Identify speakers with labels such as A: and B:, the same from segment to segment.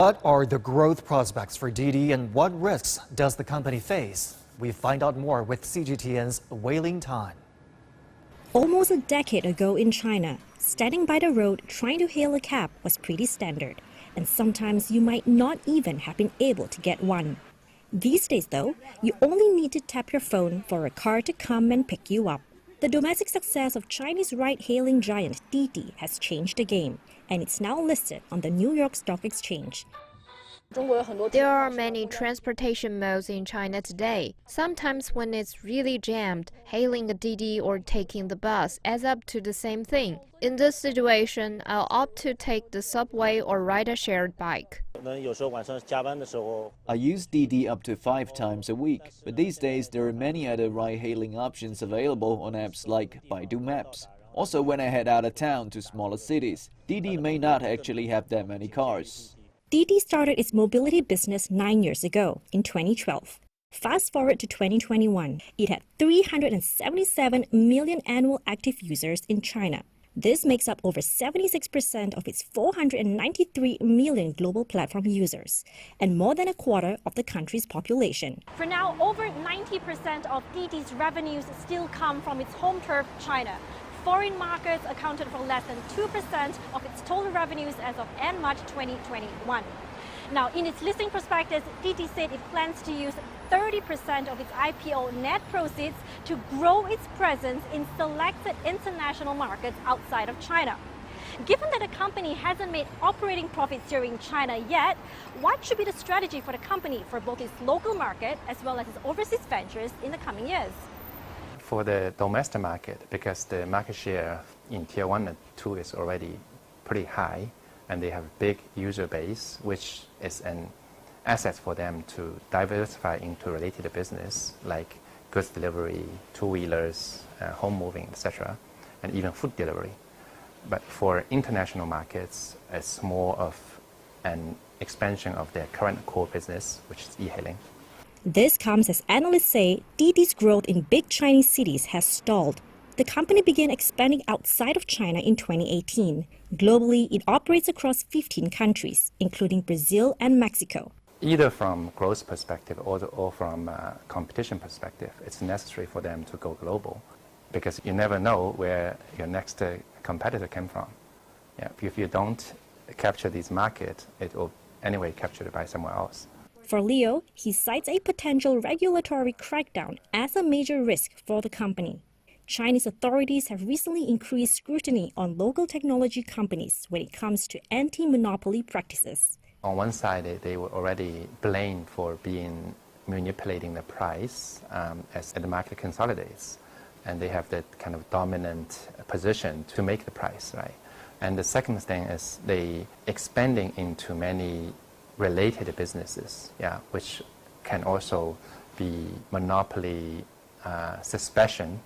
A: What are the growth prospects for Didi and what risks does the company face? We find out more with CGTN's Wei Lynn Tang.
B: Almost a decade ago in China, standing by the road trying to hail a cab was pretty standard, and sometimes you might not even have been able to get one. These days, though, you only need to tap your phone for a car to come and pick you up. The domestic success of Chinese ride-hailing giant Didi has changed the game, and it's now listed on the New York Stock Exchange.
C: There are many transportation modes in China today. Sometimes when it's really jammed, hailing a Didi or taking the bus adds up to the same thing. In this situation, I'll opt to take the subway or ride a shared bike.
D: I use Didi up to 5 times a week, but these days there are many other ride-hailing options available on apps like Baidu Maps. Also, when I head out of town to smaller cities, Didi may not actually have that many cars.
B: Didi started its mobility business 9 years ago, in 2012. Fast forward to 2021, it had 377 million annual active users in China. This makes up over 76% of its 493 million global platform users, and more than a quarter of the country's population.
E: For now, over 90% of Didi's revenues still come from its home turf, China. Foreign markets accounted for less than 2% of its total revenues as of end March 2021. Now, in its listing prospectus, Didi said it plans to use 30% of its IPO net proceeds to grow its presence in selected international markets outside of China. Given that the company hasn't made operating profits here in China yet, what should be the strategy for the company for both its local market as well as its overseas ventures in the coming years?
F: For the domestic market, because the market share in Tier 1 and 2 is already pretty high, and they have a big user base, which is an asset for them to diversify into related business like goods delivery, two-wheelers, home moving, etc., and even food delivery. But for international markets, it's more of an expansion of their current core business, which is e-hailing.
B: This comes as analysts say Didi's growth in big Chinese cities has stalled. The company began expanding outside of China in 2018. Globally, it operates across 15 countries, including Brazil and Mexico.
F: Either from growth perspective or from competition perspective, it's necessary for them to go global, because you never know where your next competitor came from. Yeah, if you don't capture this market, it will anyway captured by someone else.
B: For Leo, he cites a potential regulatory crackdown as a major risk for the company. Chinese authorities have recently increased scrutiny on local technology companies when it comes to anti-monopoly practices.
F: On one side, they were already blamed for manipulating the price as the market consolidates, and they have that kind of dominant position to make the price, right? And the second thing is they expanding into many related businesses, which can also be monopoly suspicion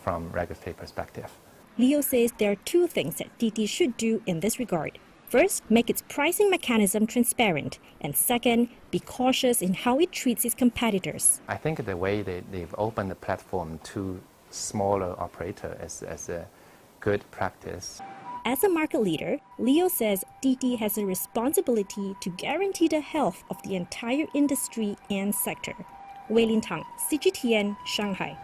F: from regulatory perspective.
B: Leo says there are 2 things that Didi should do in this regard. First, make its pricing mechanism transparent, and second, be cautious in how it treats its competitors.
F: I think the way they've opened the platform to smaller operators is a good practice.
B: As a market leader, Leo says Didi has a responsibility to guarantee the health of the entire industry and sector. Wei Lynn Tang, CGTN, Shanghai.